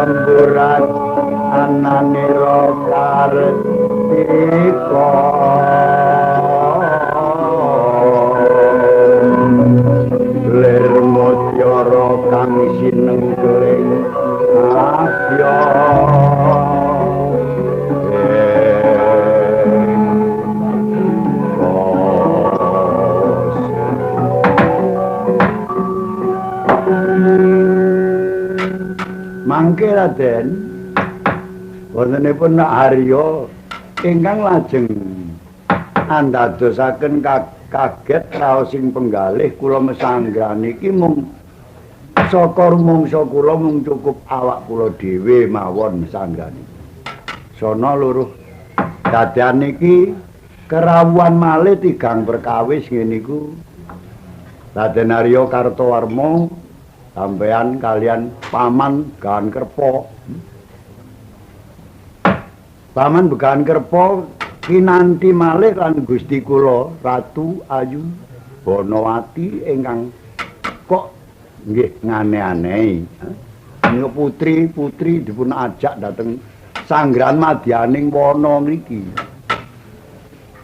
campuran ananira kartika lir mutyara kang sinengling asya mangke Raden wontenipun Arya ingkang lajeng andadosaken kaget raosing penggalih kula mesanggrahan iki mung saka rumangsa kula mung cukup awak kula dhewe mawon mesanggrahan. Sono luruh dadean niki kerawuhan malih tigang perkawis ngene iku. Raden Arya Kartowarma sampeyan kalian paman Begawan Kerpa. Paman Begawan Kerpa kinanti malih lan Gusti kula Ratu Ayu Bonowati ingkang kok nggih ngane-anehi. Menika putri-putri dipun ajak dhateng sanggrahan madyaning wana mriki.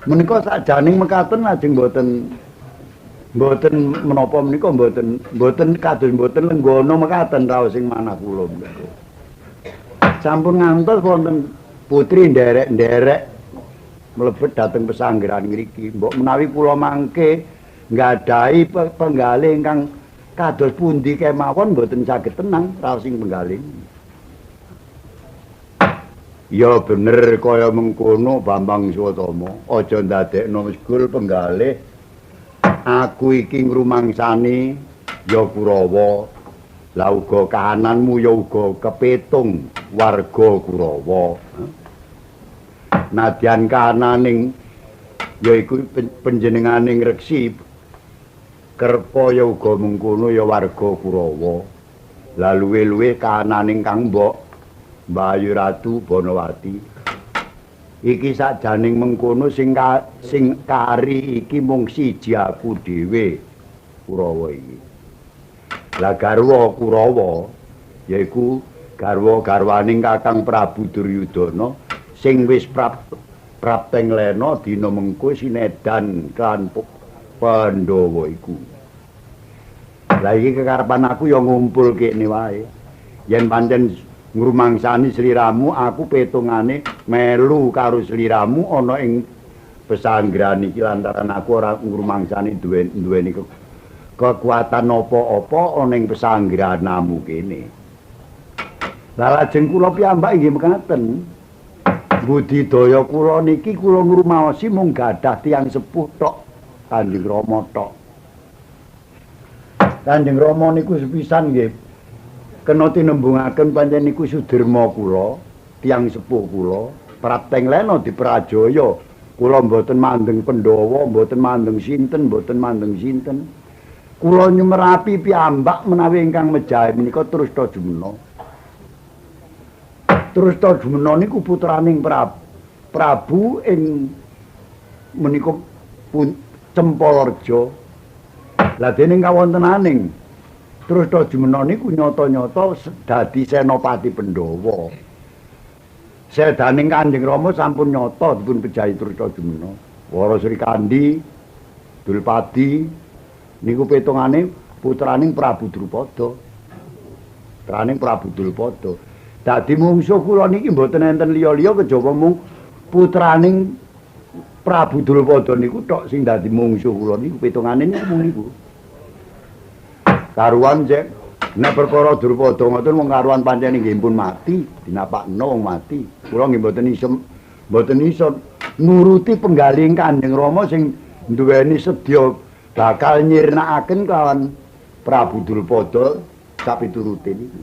Menika sakjaning mekaten lajeng mboten menapa menika mboten kados mboten lenggono mekaten raosing manah kula menika. Sampun ngantos wonten putri nderek-nderek mlebet dhateng pesanggrahan ngriki. Mbok menawi kula mangke nggadahi penggalih ingkang kados pundi kemawon mboten saged tenang raosing penggalih. Ya bener kaya mengkono Bambang Swatama, aja ndadekno mesgul penggalih. Aku iki ngrumangsani ya Kurawa. Lah uga kahananmu ya uga kepetung warga Kurawa. Nadyan kahananing yaiku panjenenganing Reksi Kerpa ya uga mengkono ya warga Kurawa. Lah luwih-luwih kahananing Kang Mbok Bayu Ratu Bonowati. Iki sakjaning mengkono sing kari iki mung siji aku dhewe Kurawa iki. Lah garwa Kurawa yaiku garwa-garwaning Kakang Prabu Duryudana sing wis prapteng lena dina mengko sinedan kan Pandhawa iku. Lah iki kekarepan aku ya ngumpul kene wae. Yen pancen ngrumangsani sliramu aku petungane melu karo sliramu ana ing pesanggrahan iki lantaran aku ora ngrumangsani duweni kekuatan apa-apa ana ing pesanggrahanmu kene. Lah lajeng kula piyambak inggih mekaten. Budidaya kula niki kula ngrumaosi mung gadah tiyang sepuh tok Kanjeng Rama tok. Kanjeng Rama niku sepisan nggih kena tinembungaken pancen niku sudirma kula, tiyang sepuh kula, prapteng lena diprajaya. Kula mboten mandeng Pandhawa, mboten mandeng sinten, mboten mandeng sinten. Kula nyumerapi piyambak menawi ingkang mejahe menika Trusna Jumena. Trusna Jumena niku putraning Prabu ing menika Cempalareja. Lah dening kawontenaning Trusna Jumena niku nyata-nyata dadi senopati Pandhawa. Sedaning Kanjeng Rama sampun nyata dipun pejahi Trusna Jumena. Wara Sri Kandi, Dulpadi niku petungane putraning Prabu Drupada. Putraning Prabu Drupada. Dadi mungsuh kula niki mboten enten liya-liya kejaba mung putraning Prabu Drupada niku tok sing dadi mungsuh kula niku petungane niku mung niku. Karuan cek nek perkara Drupada ngoten wong karuan pancen nggih pun mati, dinapakno wong mati. Kula nggih mboten iso nuruti penggalih Kanjeng Rama sing duweni sedya bakal nyirnakaken kelawan Prabu Drupada sapiturute niku.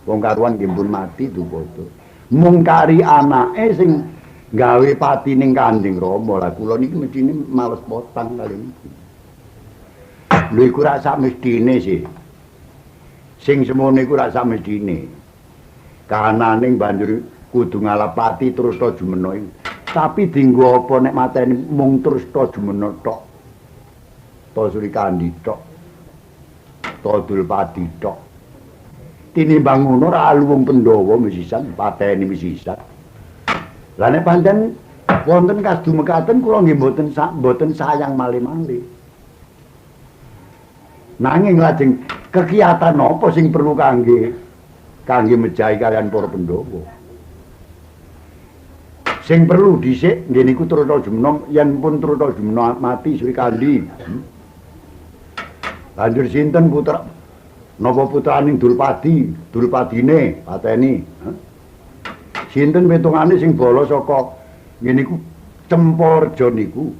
Wong karuan nggih pun mati Drupada. Mung kari anake sing gawe patining Kanjeng Rama. Lah kula niki mestine males potang kali niki. Lho iku ra sak mestine sih. Sing semono iku ra sak mestine. Kahananing banjur kudu ngalapati Trusna Jumena iki. Tapi dienggo apa nek mateni mung Trusna Jumena tok. Ta Sri Kandi tok. Ta Dulpadi tok. tinimbang ngono ra luwung Pandhawa mesisan pateni mesisan. Lah nek pancen wonten kasdu mekaten kula nggih mboten sayang malih-malih. Nanging lajeng kegiatan apa sing perlu kangge mejahi kalian para Pandhawa? Sing perlu dhisik nggih niku Trutajumeneng yen pun Trutajumeneng mati Sri Kandi. Banjur sinten putra napa putraning Dulpadine pateni. Sinten petungane sing bala saka nggih niku Cempolreja niku.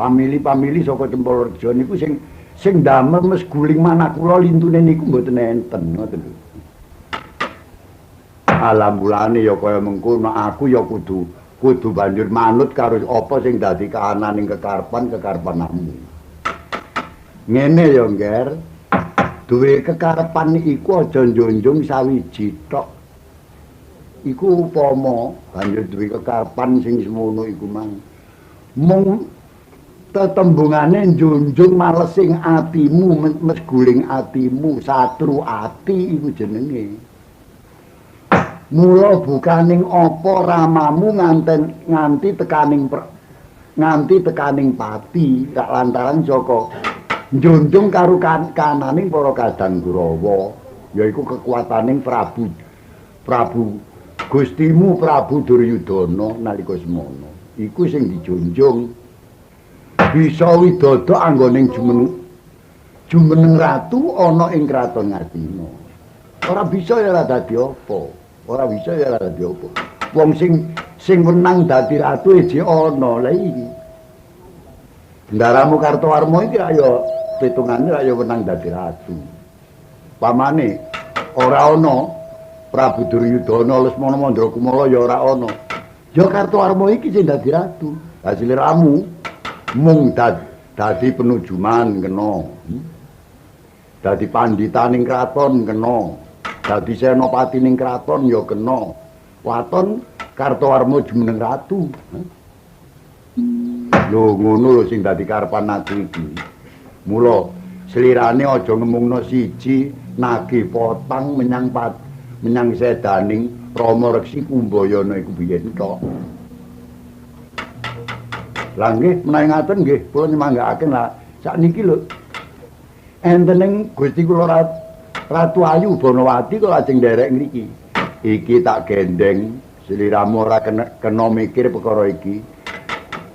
Pamili-pamili saka Cempolreja niku sing damel mes guling manakula lintune niku mboten enten ngoten lho. Alhamdulillah ya kaya mengkono aku ya kudu banjur manut karo apa sing dadi kaananing kekarepan-kekarepanmu. Ngene ya, Ngger. Duwe kekarepan iku aja njunjung sawiji tok. Iku upama banjur duwe kekarepan sing semono iku mung tetembungane njunjung malesing atimu, mesguling atimu, satru ati iku jenenge. Mula bukaning apa ramamu nganti tekaning pati rak lantaran saka njunjung karo kananing para kadang Kurawa yaiku kekuataning Prabu Gustimu Prabu Duryudana nalika semono iku sing dijunjung bisa widodok anggoning jumeneng ratu ana ing kraton Ngastina. Ora bisa ya dadi apa. Ora bisa ya dadi apa. Wong sing menang dadi ratu iki ana lha iki. Bendaramu Kartowarma iki ya pitungane ya menang dadi ratu. Pamane ora ana Prabu Duryudana Lesmana Mandrakumala ya ora ana. Ya Kartowarma iki sing dadi ratu. Hasil ramu mung dadi penujuman kena. Dadi pandhitaning kraton kena. Dadi senopatining kraton ya kena. Waton Kartowarma jumeneng ratu. Lho ngono lho sing dadi karepan aku iki. Mula slirane aja ngemungno siji nagih potang menyang sedaning Rama Reksi Kumbayana iku biyen tok. Lah nggih menawi ngaten nggih kula nyemanggakaken lah sakniki lho enten Gusti kula Ratu Ayu Banawati kok lajeng nderek ngriki. Iki tak gendeng, sliramu ora kena mikir perkara iki.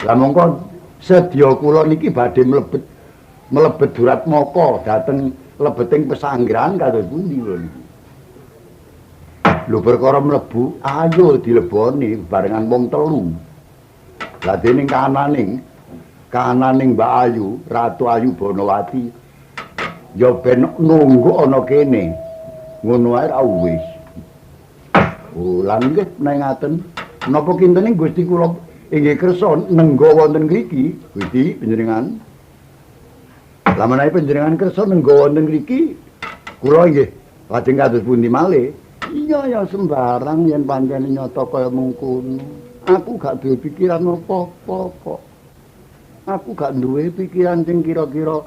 Lah mongko sedya kula niki badhe mlebet Duratmaka dhateng lebeting pesanggrahan kados pundi lho niki. Lho perkara mlebu, ayo dileboni barengan wong telu. Lah dening kananing Mbak Ayu, Ratu Ayu Banawati ya ben nunggu ana kene. Ngono ae ra wis. Oh, lan nggih menawi ngaten, menapa kinten Gusti kula inggih kersa nengga wonten mriki, Gusti panjenengan. Lah menawi panjenengan kersa nengga wonten mriki, kula nggih lajeng kados pundi malih? Iya ya sembarang yen pancen nyata kaya mengkono. Aku gak duwe pikiran apa-apa kok. Aku gak duwe pikiran sing kira-kira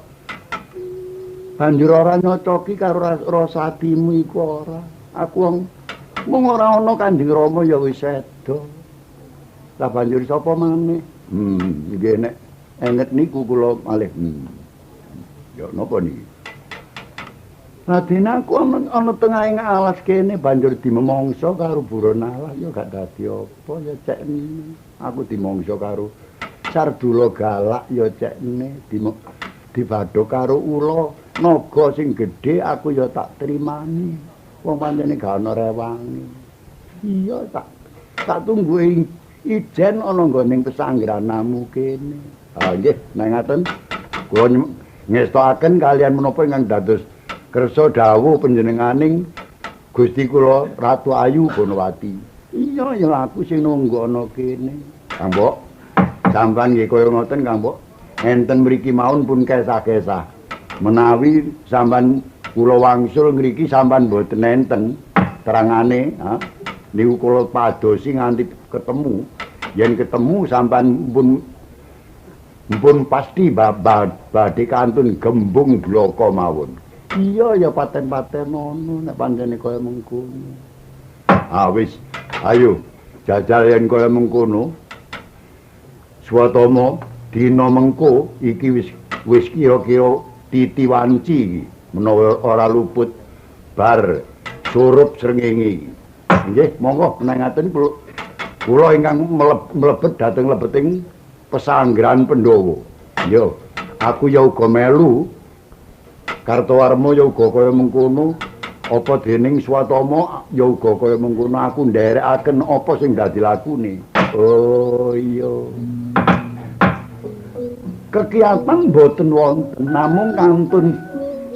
banjur ora nyocoki karo rasa atimu iku ora. Aku mung ora ana Kanjeng Rama ya wis seda. Lah banjur sapa maneh? Nggih nek enget niku kula malih. Ya napa niki? Raden aku ana tengahing alas kene banjur dimemongso karo buron alas ya gak dadi apa ya cekne. Aku dimongso karo Sardula Galak ya cekne dibadha karo ula naga sing gedhe aku ya tak trimani. Wong pancene gak ana rewangi. Iya tak tunggu ijen ana nggoning pesanggranamu kene. Ah nggih, nek ngaten kula ngestakaken kalian menapa ingkang dados kersa dawuh panjenenganing Gusti kula Ratu Ayu Banawati. Iya ya aku sing nunggu ana kene. Kang Mbok, sampean nggih kaya ngoten Kang Mbok. Enten mriki mawon pun kesah-kesah. Menawi sampean kula wangsul ngriki sampean mboten enten terangane, niku kula padosi nganti ketemu. Yen ketemu sampean pun pasti badhe kantun gembung bloko mawon. Iya ya paten-paten ngono nek pancene kaya mengkono. Ah wis, ayo jajal yen kaya mengkono. Swatama dina mengko iki wis kira-kira titiwanci iki menawa ora luput bar surup srengenge iki. Nggih, monggo menangaken kula ingkang mlebet dhateng lebeting pesanggrahan Pandhawa. Yo, aku ya uga melu Kartowarma ya uga kaya mengkono, apa dening Swatama ya uga kaya mengkono aku nderekaken apa sing dadi lakune. Oh iya. Kegiatan boten wonten namung kantun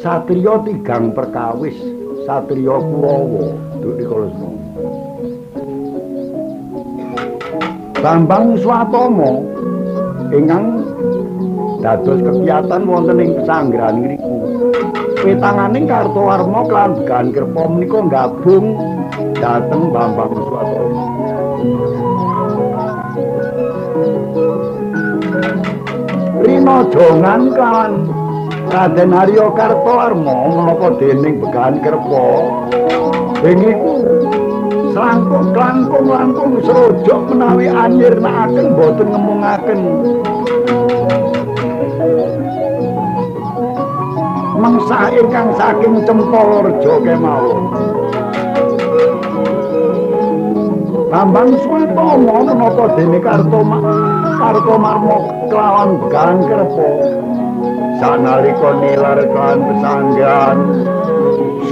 satriya tigang perkawis, satriya Kurawa, Duk rikala semana. Bambang Swatama ingkang dados kegiatan wonten ing pesanggrahan ngriku. Wetanganing Kartowarma kelan Begahan Kerpa menika gabung dhateng Bambang Swatama. Rina jongan kan Raden Arya Kartowarma menapa dening Begahan Kerpa bengiku langkung srojok menawi anyirnakaken boten ngemungaken mangsa ingkang saking Cempolreja kemawon. Bambang Swatama menapa dene Kartomarma kelawan Begahan Kerpa sanalika nilar kelawan pesanggrahan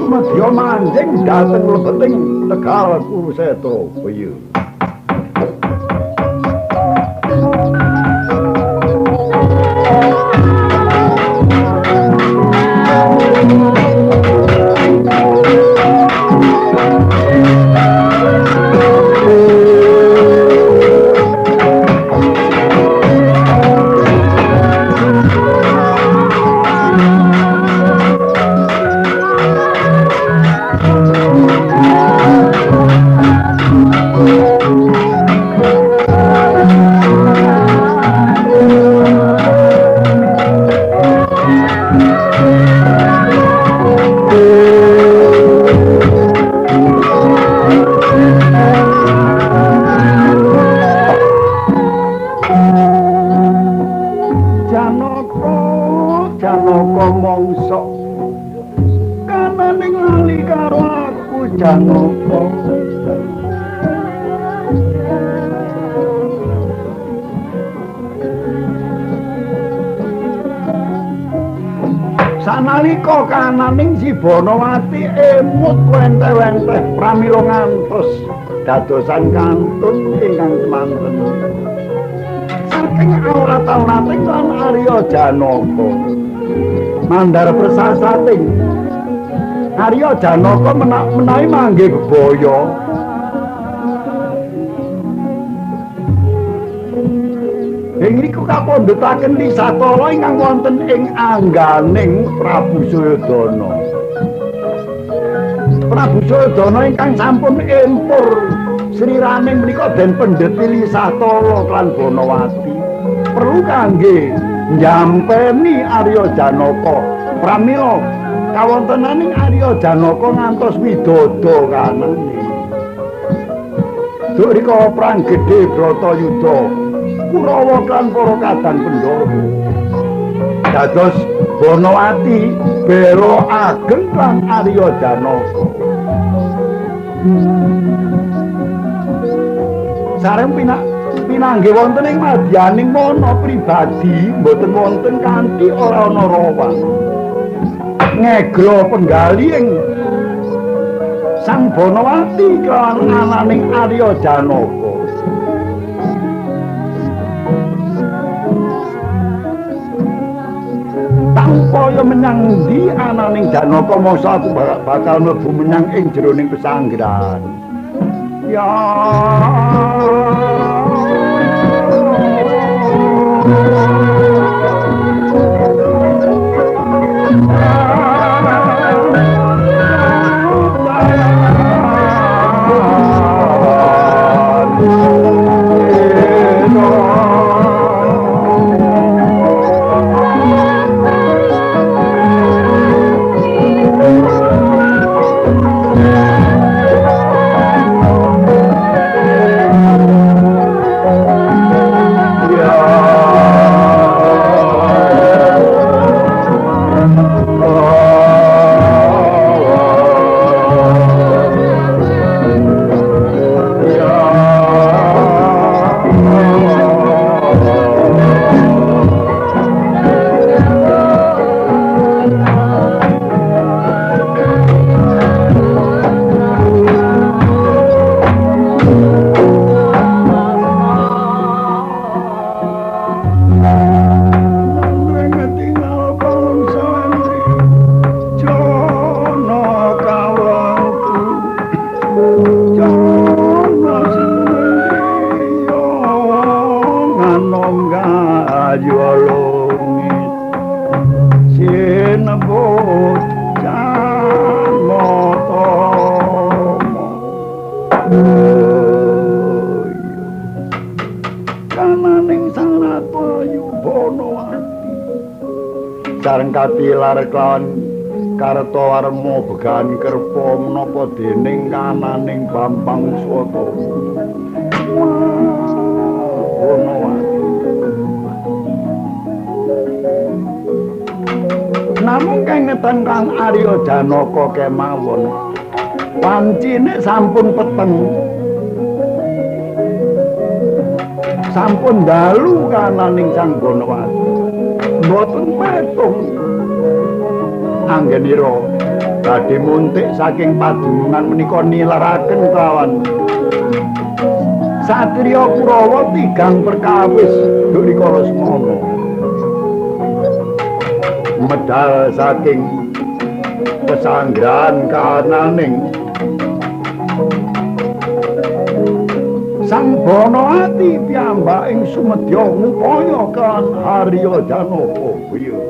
sumedya manjing dhateng lebeting Tegal Kurusetra. Iya. Sanalika kananing si Banawati emut wenteh-wenteh pramila ngantos dadosan kantun ingkang semanten. Saking awrat-awrating lan Arya Janaka mandhar prasasating Arya Janaka menawi mangge bebaya ingriku kapundhutaken Lisatara ingkang wonten ing angganing Prabu Suyodono. Prabu Suyodono ingkang sampun impur sriraning menika den pendheti Lisatara lan Banawati perlu kangge njampeni Arya Janaka pramila kawontenaning Arya Janaka ngantos widodo kanane. Duk rika perang gedhe Bratayuda Kurawa kan para kadang Pandhawa dados Banawati bela ageng lan Arya Janaka. Sareng pinanggih wonten ing madyaning mana pribadi mboten wonten kanthi ora ana rawan. Ngegro penggaling Sang Banawati kan ananing Arya Janaka. Tampaya menyang ndi ananing Janaka mongso aku bakal mlebu menyang ing jeroning pesanggrahan. Ya ingkang katilar kelawan Kartowarma begahan kerpa menapa dening kananing Bambang Swata. Namung kengeten Kang Arya Janaka kemawon pancine sampun peteng, sampun dalu kananing Sang Gonawati, mboten petung anggenira badhe muntik saking padunungan menika nilaraken kelawan satriya Kurawa tigang perkawis Durikala Semana medal saking pesanggrahan kananing Sang Gonawati piyambaking sumedya ngupaya kan Arya Janaka Biya.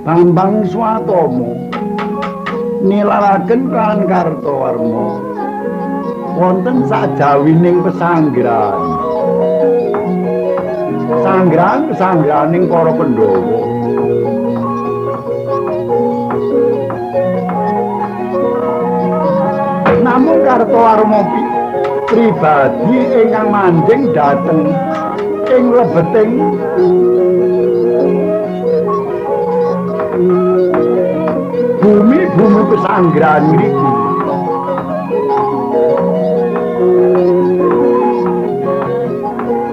Bambang Swatomo nilaraken kan Kartowarma wonten sajawining pesanggrahan. Pesanggrahaning para Pandhawa. Namung Kartowarma pribadi ingkang manjing dhateng ing lebeting bumi pesanggrahan mriku.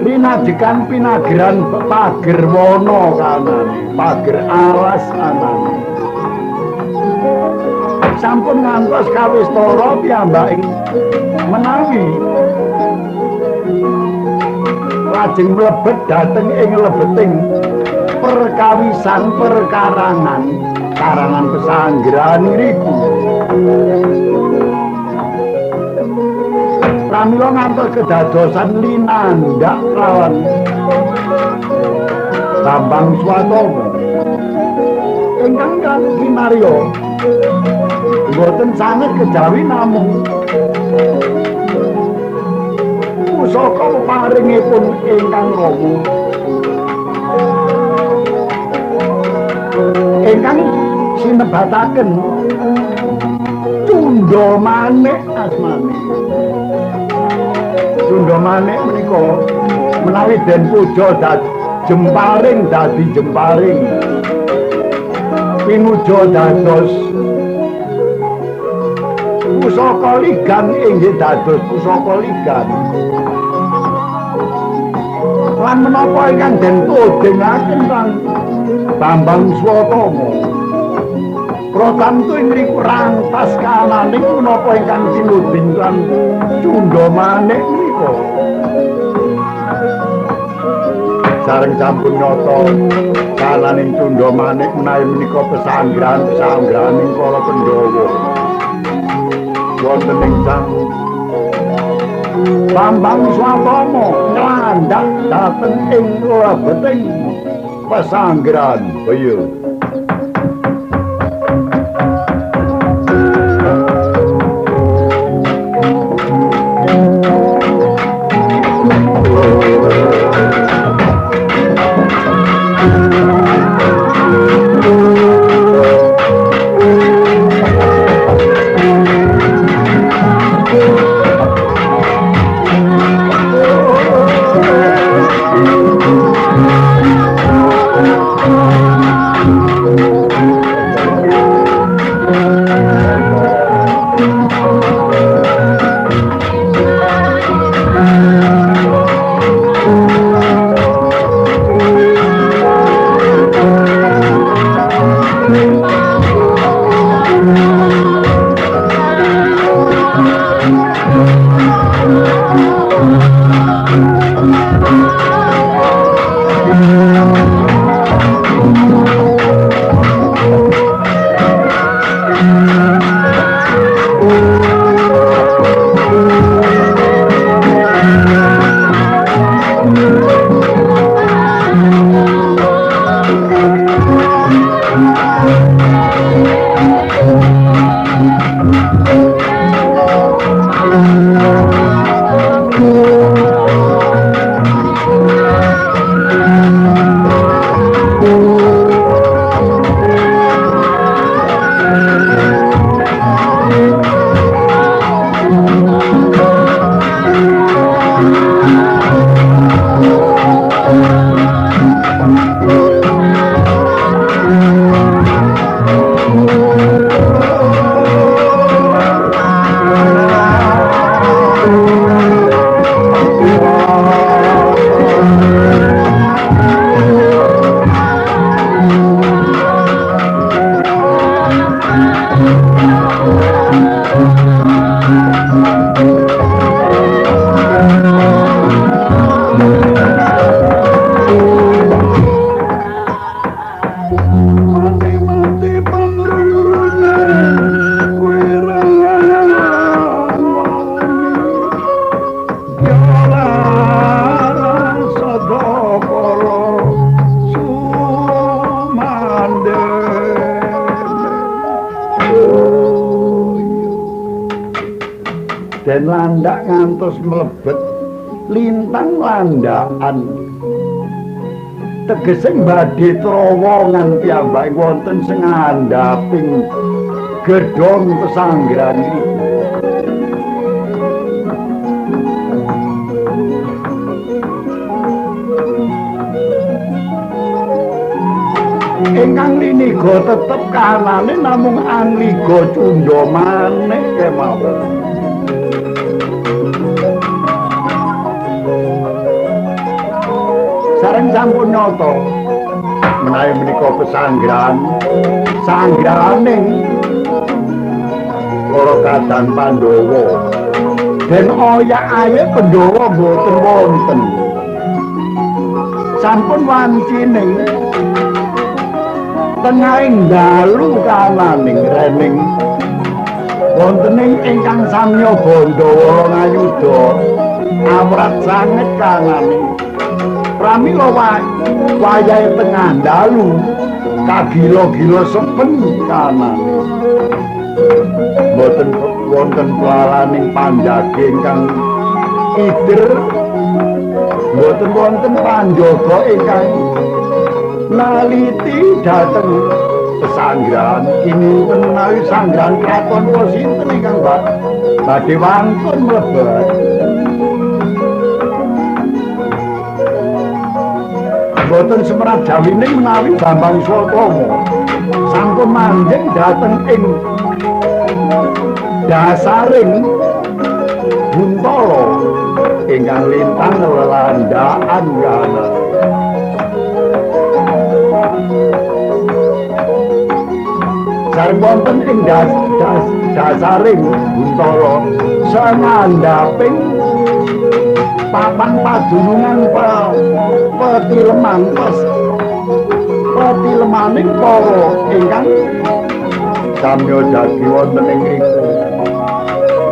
Rinadekan pinageran pager wana kanane, pager alas anane. sampun ngantos kawistara piyambaking menawi lajeng mlebet dhateng ing lebeting perkawisan perkarangan karangan pesanggrahan ngriku. Pramila ngantos kedadosan linandak lawan Bambang Swatomo ingkang kinarya boten sanget kejawi namung pusaka paringipun ingkang Rama ingkang sinebataken Tundha Manik asmane. Tundha Manik menika menawi den puja jemparing dadi jemparing pinuja dados pusaka ligan inggih dados pusaka ligan lan menapa ingkang den tudingaken lan Bambang Swatomo pratamtu ingriku rantas kananing menapa ingkang tinuding lan Tundha Manik menika sareng sampun nyata kalaning Tundha Manik menawi menika pesanggrahan para Pandhawa wonten ing sang Bambang Swatomo nglandhak dhateng ing lebeting pesanggrahan Bayur. Den landak ngantos mlebet lintang landakan tegese badhe terowongan piyambak wonten sing ngandhaping gedhong pesanggrahan iki. Ingkang liniga tetep kanane namung Angliga Tundha Manik kemawon. Sareng sampun nyata menawi menika pesanggrahan sanggrahaning para kadang Pandhawa. Den oyak-ayek Pandhawa boten wonten. Sampun wancining tengahing dalu kananing rening wontening ingkang samya Bandhawa ngayuda awrat sanget kananing pramila wayahe tengah dalu kagila-gila sepen kananing boten wonten walaning pandhage ingkang ider boten wonten panjaga ingkang naliti dhateng pesanggrahan kinten menawi sanggrahan kraton kula sinten ingkang badhe wangsul mlebet boten semerat jawining menawi Bambang Swatama sampun manjing dhateng ing dasaring Buntala ingkang lintang lelandaan kana sareng wonten ing dasaring Buntala sangandhaping papan padunungan petileman petilemaning para ingkang samya dadi wonten ing riku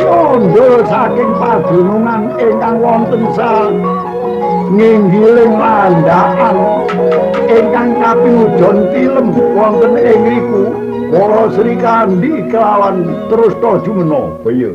nyondol saking padunungan ingkang wonten nginggiling landhakan ingkang kapinujon tilem wonten ing riku para Sri Kandi kelawan Trustajumena baya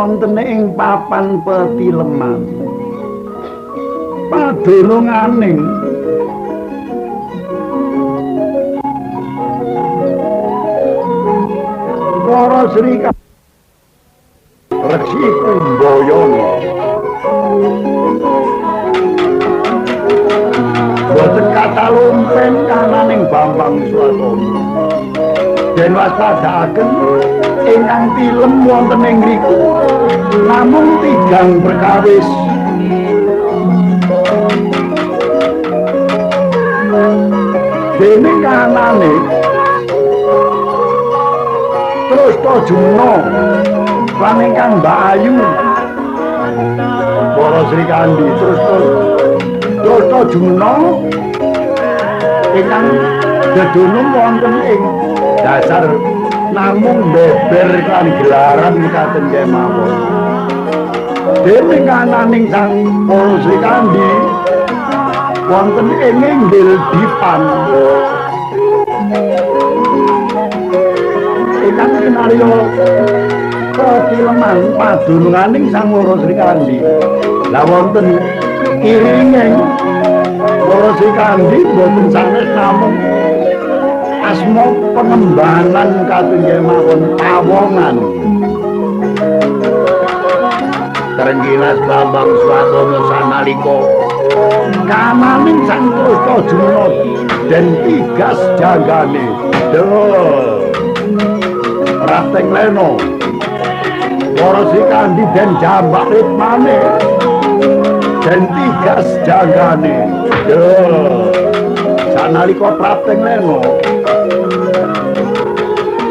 wonten ing papan petileman padununganing para Sri Resi Kumbayana boten katalumpen kananing Bambang Swatama den waspadakaken ingkang tilem wonten ing mriku namung tigang perkawis dene kanane Trustajumena lan ingkang Mbak Ayu para Sri Kandi Dosa Jumena ingkang dedunung wonten ing dasar namung beber kan gelaran katen kemawon. Dene kananing Sang Para Srikandi wonten ing inggil dipan. Ingkang kinarya katileman padununganing Sang Para Srikandi. Lah wonten iringing Para Srikandi boten sanes namung asma pengembangan katinggih mawon pawongan. Trenggilas Bambang Swatana sanalika kananing Sang Krishna Jumena den tigas janggane. Rateng leno Para Srikandi den jambak ritmane den tigas janggane. Sanalika prateng leno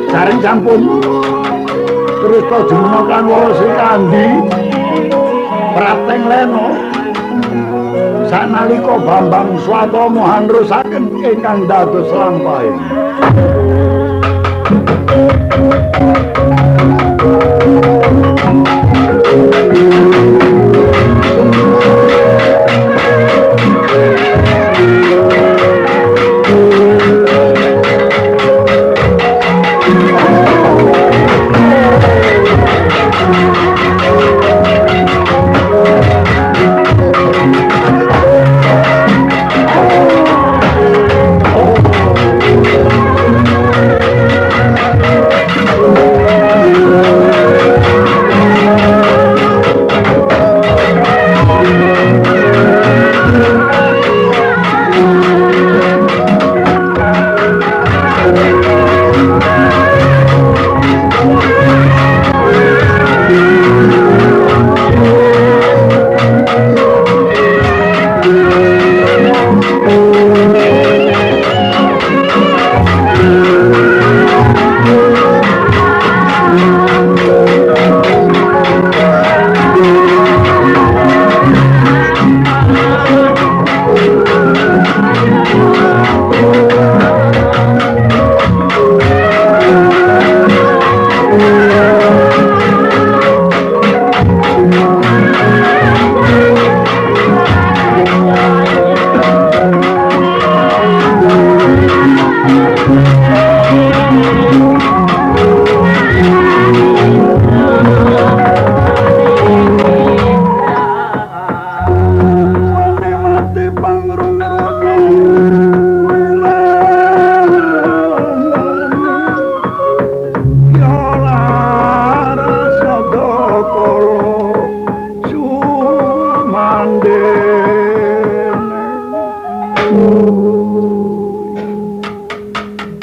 sareng sampun terus Jumena kan Para Srikandi prateng leno sanalika Bambang Swatana handrosaken ingkang dados lampahing.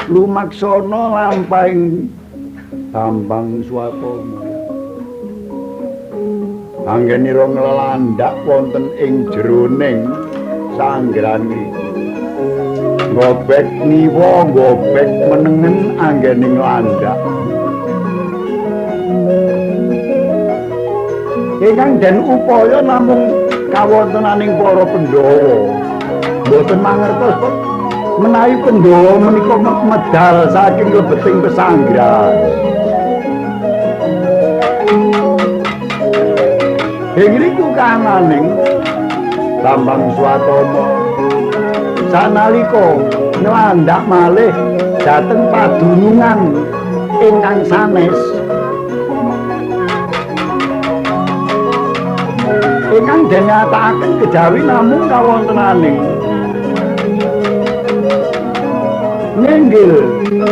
Lumaksana lampahing Bambang Swatana anggenira nglandhak wonten ing jeroning sanggeran iki ngobek niwa ngobek menengen anggening landhak ingkang den upaya namung kawontenaning para Pandhawa boten mangertos menawi Pandhawa menika medal saking lebeting pesanggrahan. Ing riku kananing Bambang Swatana sanalika nglandhak malih dhateng padunungan ingkang sanes ingkang den nyatakaken kejawi namung kawontenaning nginggil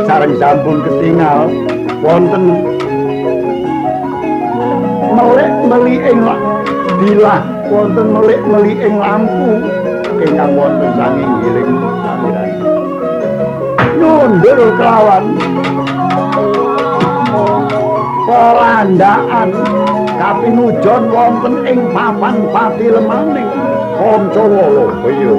sareng sampun ketingal wonten melek-meli ing bilah wonten melek-meli ing lampu ingkang wonten sanging giling samiran nyundul kelawan pelandaan kapinujon wonten ing papan patilemaning Pancawala Baya.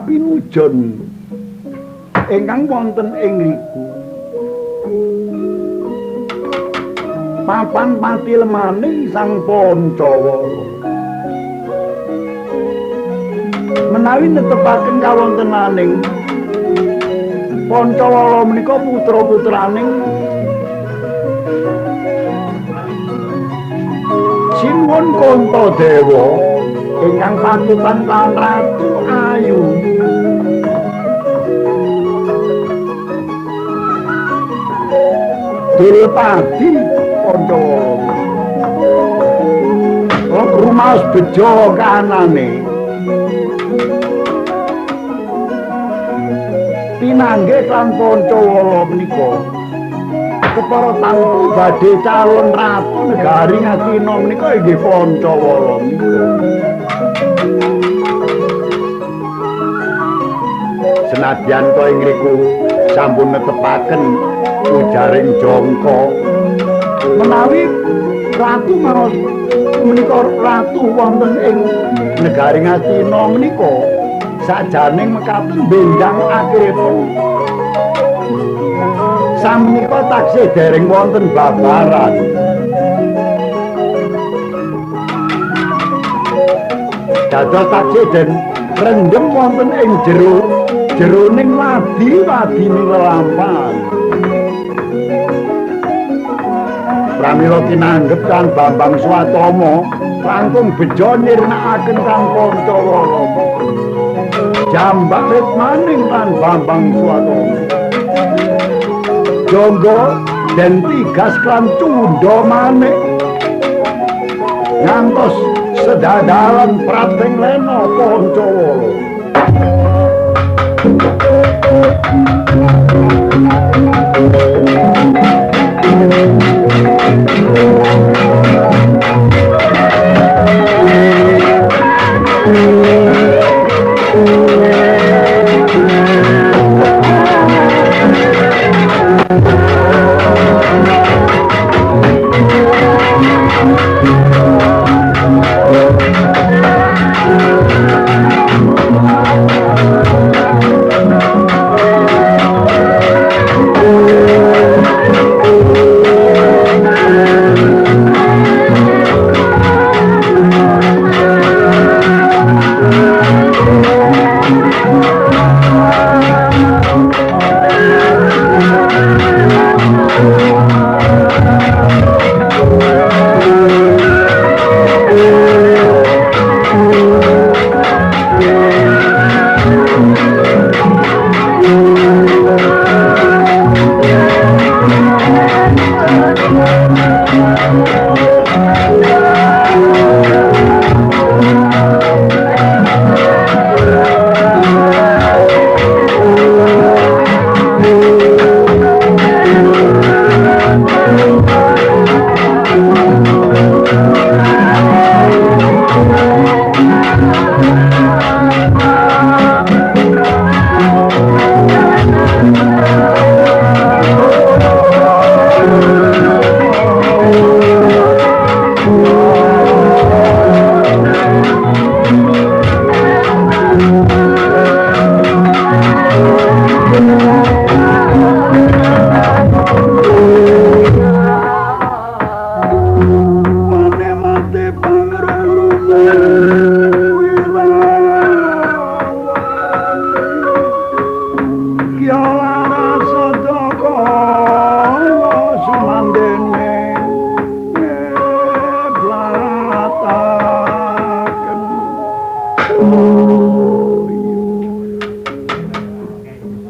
Pinujon ingkang wonten ing riku papan pati lemaning sang Pancawala menawi netepaken kawontenaning Pancawala menika putra-putraning Sinuwun Kantadewa ingkang patutan lan Ratu Ayu. Dilpati Pancawala. Rumaos bejo kanane. Pinanggih lan Pancawala menika kepara tamtu badhe calon ratu negari Ngastina menika inggih Pancawala menika. Senadyan to ing ngriku sampun netepaken ujaring jangka menawi ratu maros menika ratu wonten ing negari Ngastina menika sajaning mekaten bendang akhiripun samenika taksih dereng wonten babaran. Dados taksih den rendem wonten ing jeroning wadi-wadine lelampahan. Pramila kinanggep kan Bambang Swatama langkung bejo nirnakaken Kang Pancawala. Jambak ritmaning kan Bambang Swatama. Jonggo den tigas kan Cundha Manik ngantos sedadalan Prating Lena Pancawala.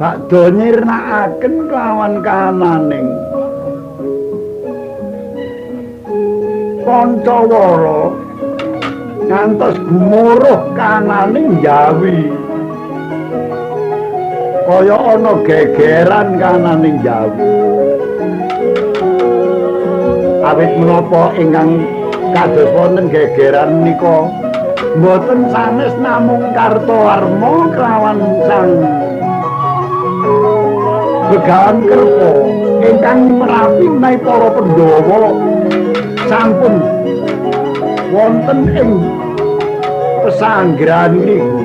bakda nyirnakaken kelawan kananing Pancawara ngantos gumuruh kananing Jawi kaya ana gegeran kananing Jawi awit menapa ingkang kados wonten gegeran nika mboten sanes namung Kartowarma kelawan sang Begawan Kerpa ingkang merapi menawi para Pandhawa sampun wonten ing pesanggrahan niku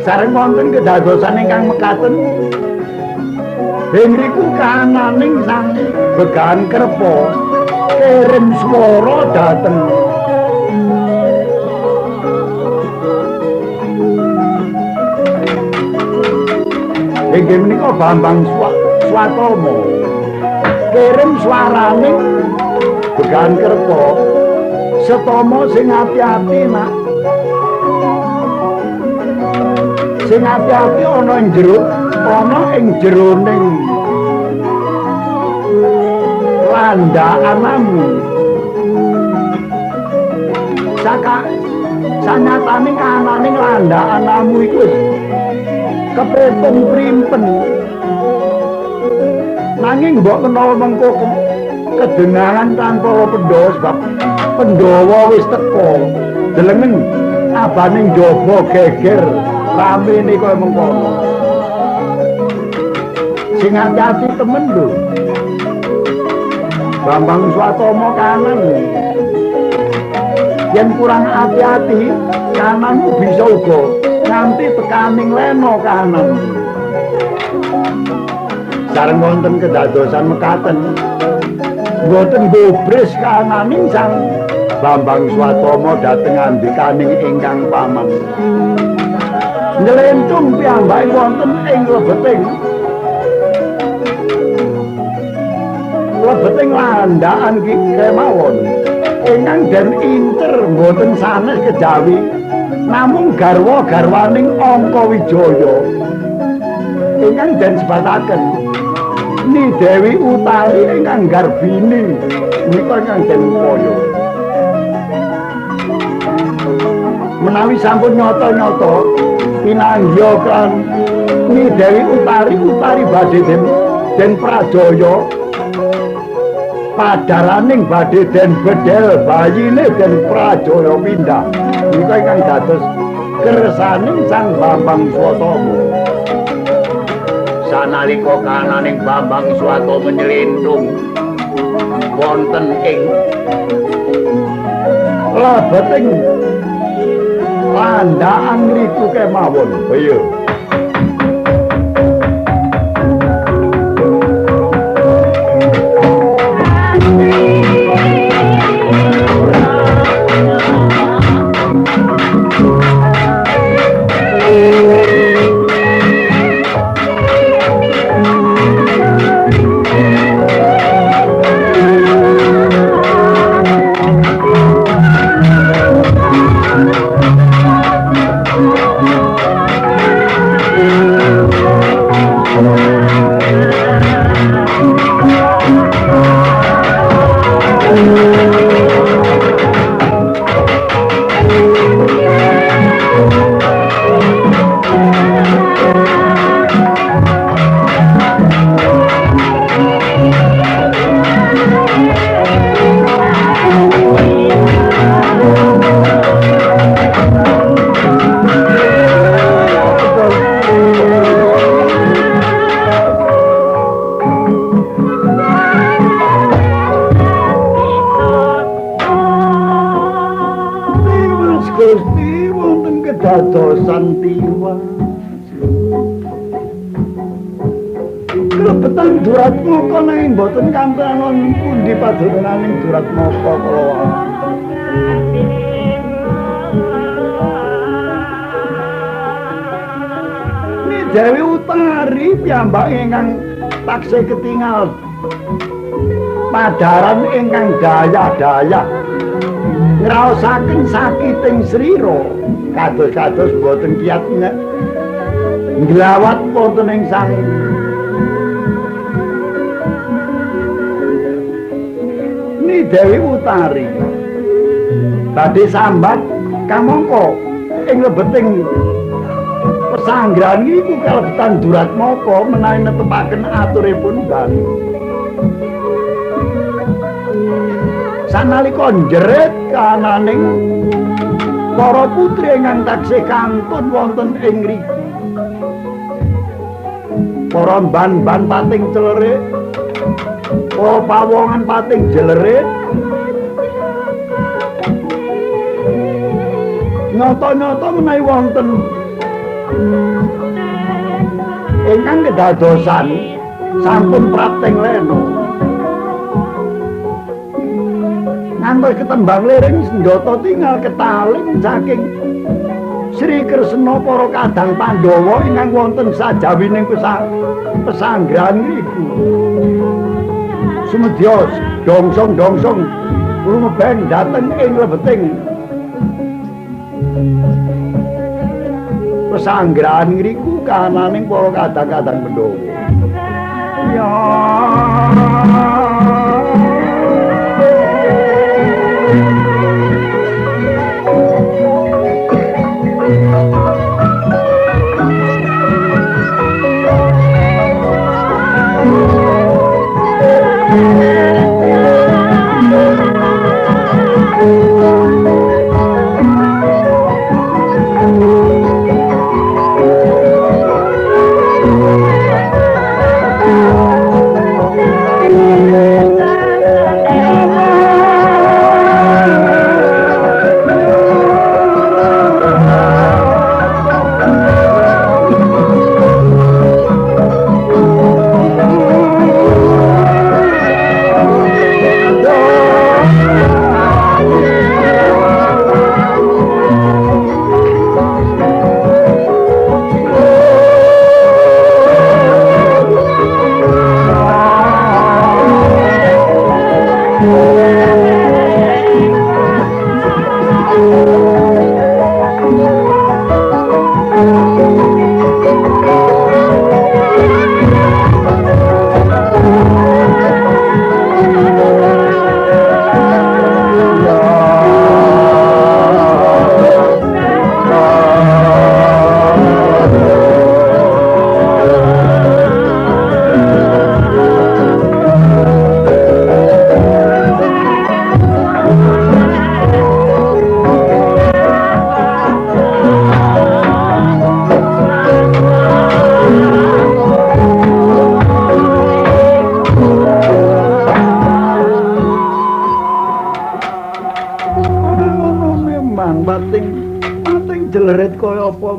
sareng wonten kedadosan ingkang mekaten Henriku kananing sang Begawan Kerpa kirim swara dhateng inggih menika Bambang Swatama kirim swaraning Begawan Kerpa setama sing ati-ati nak sing ati-ati ana ing jeroning landhakanamu sanyatane kananing landhakanamu iku kepethung primpen nanging mbok menawa mengko kedengaran tanpa Pandhawa sebab Pandhawa wis teka delengen abane njaba geger rame nika mengkono sing ati-ati temen lho Bambang Swatama kanan yen kurang ati-ati kananmu bisa uga nganti tekaning leno kanan sareng wonten kedadosan mekaten mboten gobres kananing sang Bambang Swatama dhateng andikaning ingkang paman nyelentung piyambake wonten ing lebeting landhakan kemawon ingkang den incer mboten sanes kejawi namung garwa-garwaning Angkawijaya ingkang den sebataken Ni Dewi Utari ingkang Garbini nika ingkang den upaya menawi sampun nyata-nyata pinanggih kan Ni Dewi Utari badhe den prajaya padaraning badhe den bedel bayine den prajaya pindah nika ingkang dados kersaning sang Bambang Swatama sanalika kananing Bambang Swatama nyelindung wonten ing lebeting landhakan riku kemawon iya dadosan tiwas klebetan Duratmaka nanging boten kantenan pundi padununganing Duratmaka kala Ni Dewi Utari piyambake ingkang taksih ketingal padaran ingkang daya-daya ngraosaken sakiting srira kados-kados boten kiyat nglawat wonten ing sang Ni Dewi Utari badhe sambat kamangka ing lebeting pesanggrahan iku kalebetan Duratmaka menawi netepaken aturipun ban sanalika njerit kananing para putri ingkang taksih kantun wonten ing mriki para ban-ban pating celerik para pawongan pating jelerit nyata-nyata menawi wonten ingkang kedadosan sampun prapting lena ngantos ketembang liring senjata tinggal ketaling saking Sri Kresna para kadang Pandhawa ingkang wonten sajawining pesanggrahan niku sumedya dongsong-dongsong lumebeng dhateng ing lebeting pesanggrahan ngriku kananing para kadang-kadang Pandhawa ya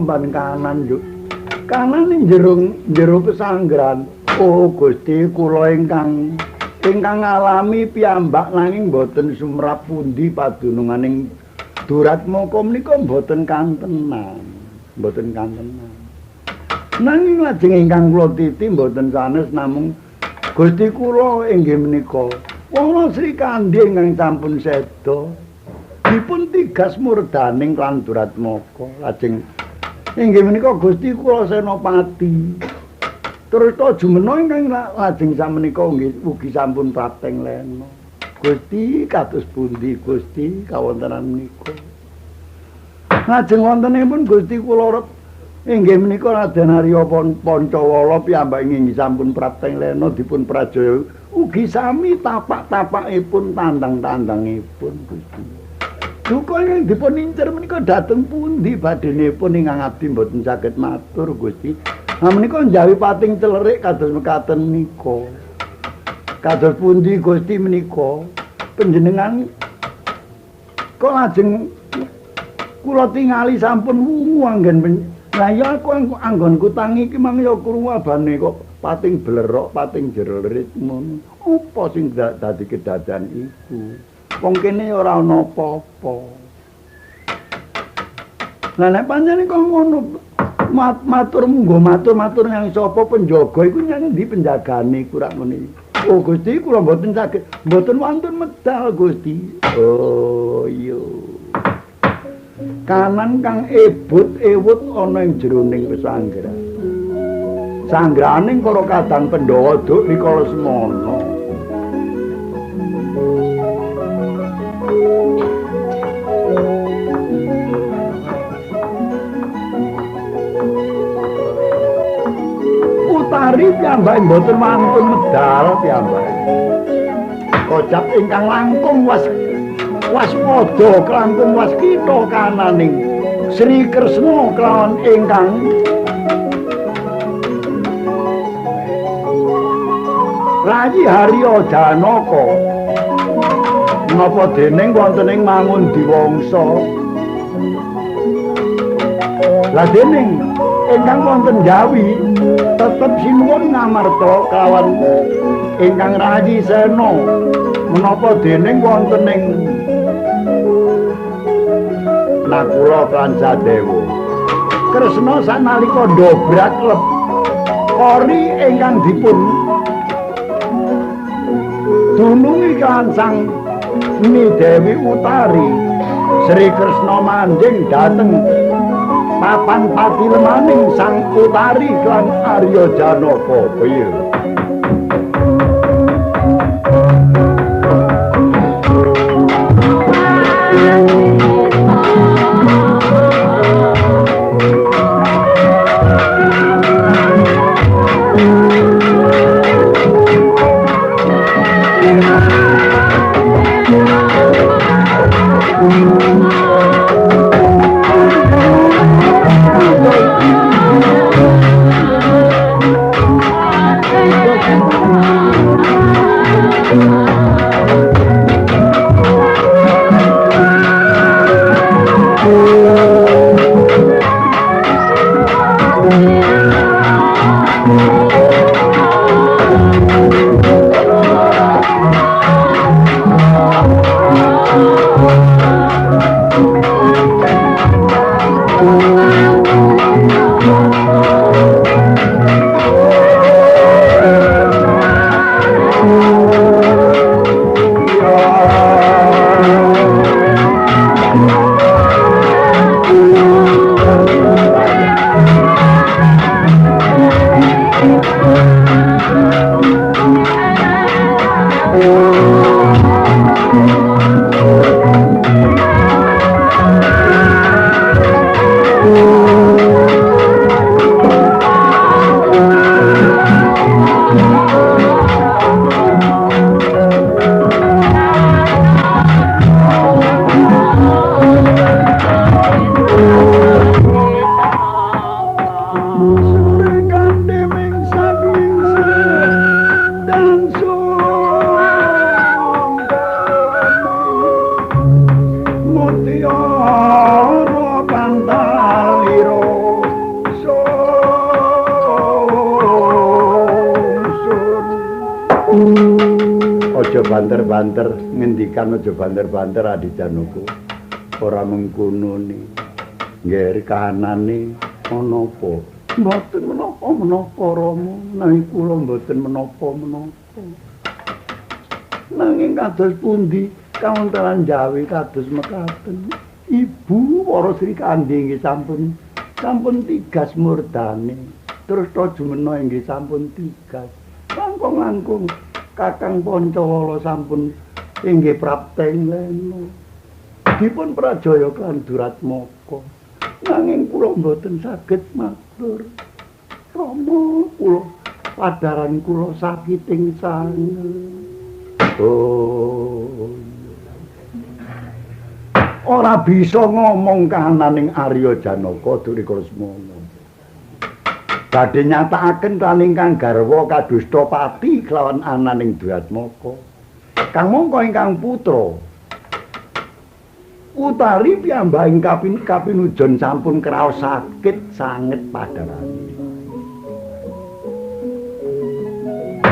ban kanan yo kanan ning jero pesanggrahan oh Gusti kula ingkang ngalami piyambak nanging boten sumrap pundi padununganing Duratmaka menika boten kantenan nanging lajeng ingkang kula titi boten sanes namung Gusti kula inggih menika wala Sri Kandi ingkang sampun seda dipun tigas murdaning lan Duratmaka lajeng inggih menika Gusti kula Senopati. Terus to jumena ingkang lajeng samenika ugi sampun prapting lena. Gusti kados pundi Gusti kawontenan menika. Lajeng wontenipun Gusti kula inggih menika Raden Arya Pancawala piyambak inggih sampun prapting lena dipun prajaya ugi sami tapak-tapakipun tandang-tandangipun Gusti. Duka ingkang dipun incer menika dhateng pundi badhenipun ingkang abdi mboten saged matur Gusti. Nah menika njawi pating celerik kados mekaten menika. Kados pundi Gusti menika panjenengan kok lajeng kula tingali sampun wungu anggen lah ya aku anggonku tangi iki mang ya krungu abane kok pating blerok pating jererit ngono. Apa sing dadi kedadan iku? Wong kene ora ana apa-apa. Lah nek pancen kok ngono matur munggo matur yang sapa penjaga iku nyang ndi penjagane iku rak ngene. Oh Gusti kula mboten saged mboten wonten medal Gusti. Oh iya. Kanan kang ewut ana ing jroning pesanggrahan. Sanggraning para kadang Pandhawa duk rikala semana. Utari piyambak mboten wantun medal piyambak. Kocap ingkang langkung waspada kelangkung waskita kananing Sri Kresna kelawan ingkang Rayi Harya Janaka napa dening wonten ing mangun diwangsa la dening ingkang wonten Jawi tetep sinuwun ngamarta kelawan ingkang Rayi Sena menapa dening wonten ing Nakula kan Sadewa Kresna sanalika ndobrak kori ingkang dipun dunungi kan sang Dewi Utari Sri Kresna manjing dhateng papan patilemaning sang Utari lan Arya Janaka piye banter ngendikan aja banter-banter Adijanaka ora mengkono ni nggih kanane ana apa mboten menapa Rama nanging kula mboten menapa nanging kados pundi kawontenan Jawi kados mekaten Ibu para Sri Kandi nggih sampun tigas murdane terus to jumena nggih sampun tigas langkung Kakang Pancawala sampun inggih prapteng lena dipun prajaya kan Duratmaka nanging kula mboten saged matur Rama kula padaran kula sakiting sanget ora bisa ngomong kananing Arya Janaka Durika Lesmana badhe nyatakaken lan ingkang garwa kadusta pati kelawan ananing Duratmaka. Kang mongko ingkang putra Utari piyambak ing kapinujon sampun kraos sakit sanget padharani.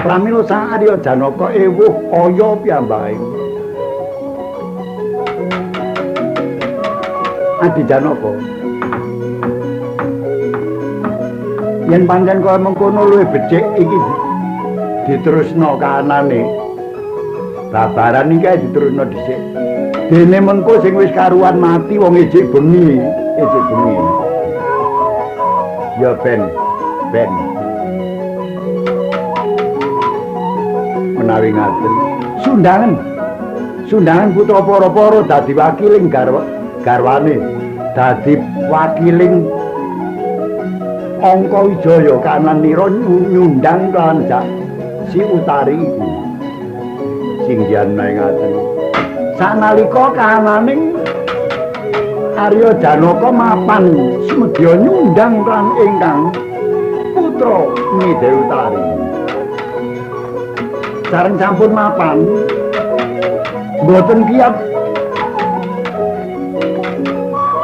Pramila sang Arya Janaka ewuh kaya piyambake. Adi Janaka yen pancen kaya mengkono luwih becik iki diterusno kanane. Babaran iki diterusno dhisik. Dene mengko sing wis karuan mati wong ejek bengi. Ya ben. Menawi ngaten. Sundangan putra para-para dadi wakiling garwane. Dadi wakiling Angka Wijaya kananira nyundang kan si Utari iku. Sing dianae ngaten. Sanalika kananing Arya Janaka mapan sumedya nyundang kan ingkang putra Nida Utari. Sareng sampun mapan mboten kiyat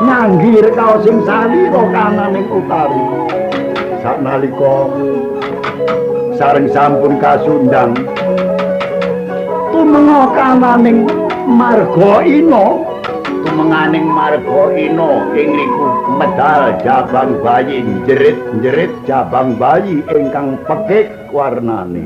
nyanggir kaos sing salira kananing Utari. Sanalika sareng sampun kasundang tumenga kananing tumenganing marga ina ing riku medal jabang bayi njerit jabang bayi ingkang pekik warnane.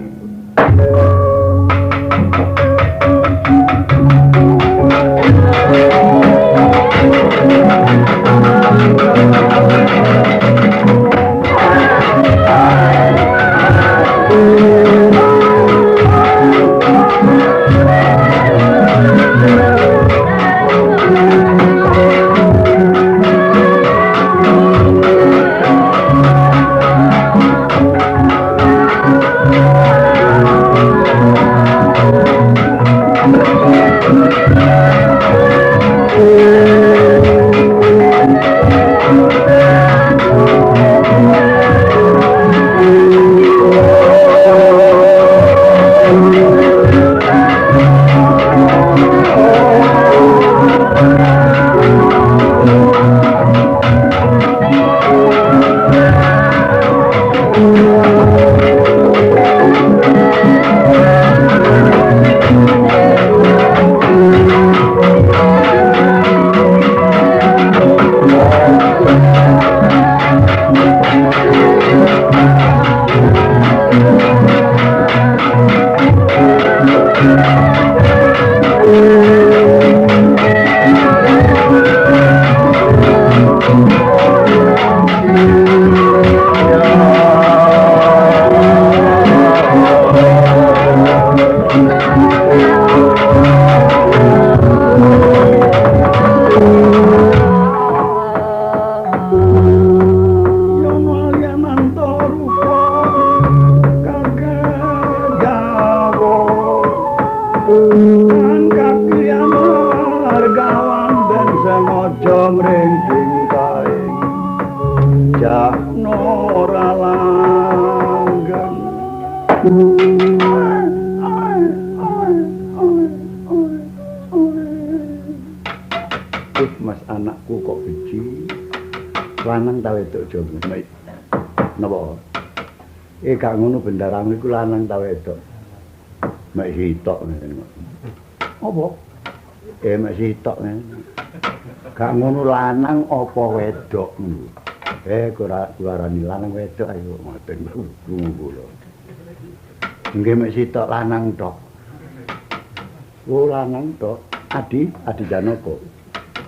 Mas anakku kok biji lanang ta wedok jomblo napa gak ngono bendarang iku lanang ta wedok mek sitok ngene apa mek sitok ngene gak ngono lanang apa wedok kurarani lanang wedok ayo ngoten kula nggih mek sitok lanang tok lanang tok Adi Janaka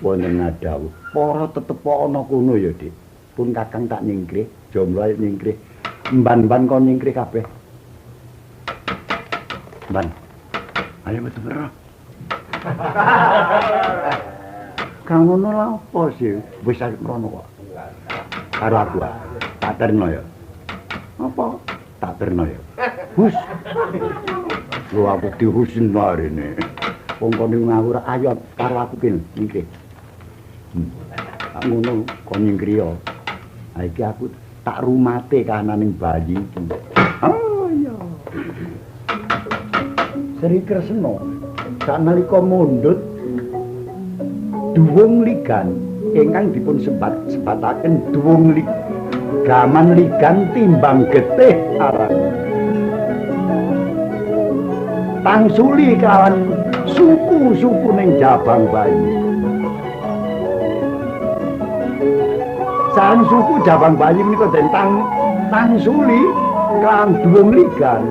wonten ngadhawuh para tetep ana kono ya Dik pun kakang tak nyingkrih jomblo ayo nyingkrih mban-mban kon nyingkrih kabeh mban ayo metu ora kang ngono lha apa sih wis arep mrono kok karo aku tak terno ya apa tak terno ya hus lu aku dihusin marine wong kon ngawur ayo karo aku kene nyingkrih ngono kon nyingkriya. Ha iki aku tak rumate kananing bayi iki. Oh iya. Sri Kresna sanalika mundhut duwung ligan ingkang dipun sebataken duwung gaman ligan timbang getih aran. Tangsuli kawan suku-suku ning jabang bayi. Sareng suku jabang bayi menika den tangsuli kan duwung ligan